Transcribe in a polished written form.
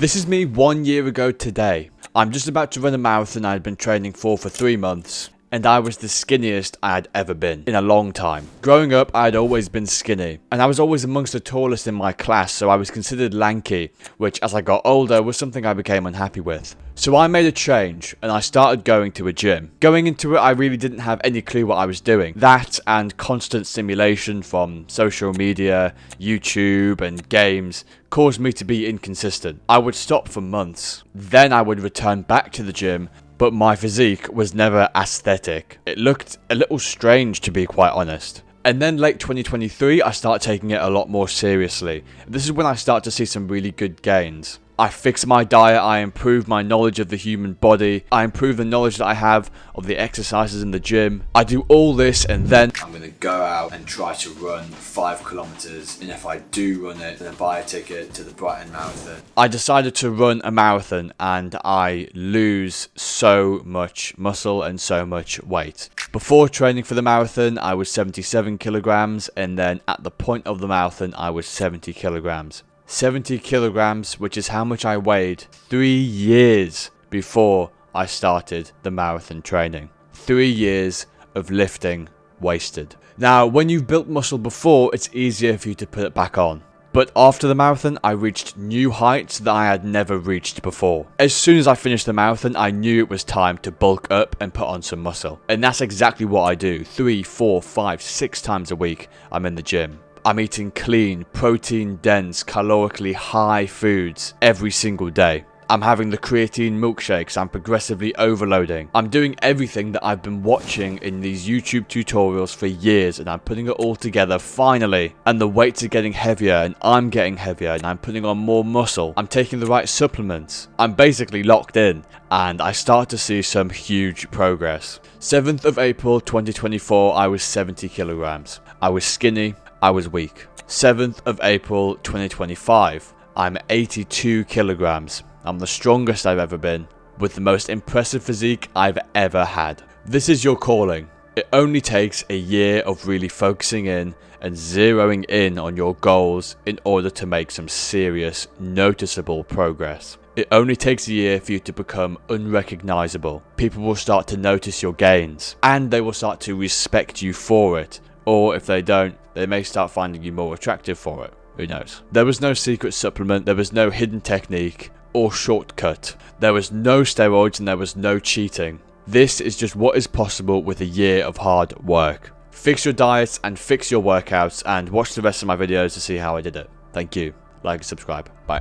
This is me 1 year ago today. I'm just about to run a marathon I had been training for 3 months. And I was the skinniest I had ever been in a long time. Growing up, I had always been skinny. And I was always amongst the tallest in my class, so I was considered lanky, which as I got older was something I became unhappy with. So I made a change, and I started going to a gym. Going into it, I really didn't have any clue what I was doing. That and constant stimulation from social media, YouTube, and games caused me to be inconsistent. I would stop for months. Then I would return back to the gym, but my physique was never aesthetic. It looked a little strange, to be quite honest. And then late 2023, I started taking it a lot more seriously. This is when I start to see some really good gains. I fixed my diet, I improved my knowledge of the human body, I improved the knowledge that I have of the exercises in the gym. I do all this and then I'm going to go out and try to run 5 kilometers, and if I do run it, then buy a ticket to the Brighton Marathon. I decided to run a marathon and I lose so much muscle and so much weight. Before training for the marathon, I was 77 kilograms, and then at the point of the marathon, I was 70 kilograms. 70 kilograms, which is how much I weighed 3 years before I started the marathon training. 3 years of lifting wasted. Now, when you've built muscle before, it's easier for you to put it back on. But after the marathon, I reached new heights that I had never reached before. As soon as I finished the marathon, I knew it was time to bulk up and put on some muscle. And that's exactly what I do. 3, 4, 5, 6 times a week, I'm in the gym. I'm eating clean, protein-dense, calorically high foods every single day. I'm having the creatine milkshakes, I'm progressively overloading. I'm doing everything that I've been watching in these YouTube tutorials for years, and I'm putting it all together finally. And the weights are getting heavier, and I'm getting heavier, and I'm putting on more muscle. I'm taking the right supplements. I'm basically locked in, and I start to see some huge progress. 7th of April 2024, I was 70 kilograms. I was skinny, I was weak. 7th of April 2025, I'm 82 kilograms. I'm the strongest I've ever been, with the most impressive physique I've ever had. This is your calling. It only takes a year of really focusing in and zeroing in on your goals in order to make some serious, noticeable progress. It only takes a year for you to become unrecognizable. People will start to notice your gains, and they will start to respect you for it. Or if they don't, they may start finding you more attractive for it. Who knows? There was no secret supplement, there was no hidden technique or shortcut. There was no steroids and there was no cheating. This is just what is possible with a year of hard work. Fix your diets and fix your workouts, and watch the rest of my videos to see how I did it. Thank you. Like and subscribe. Bye.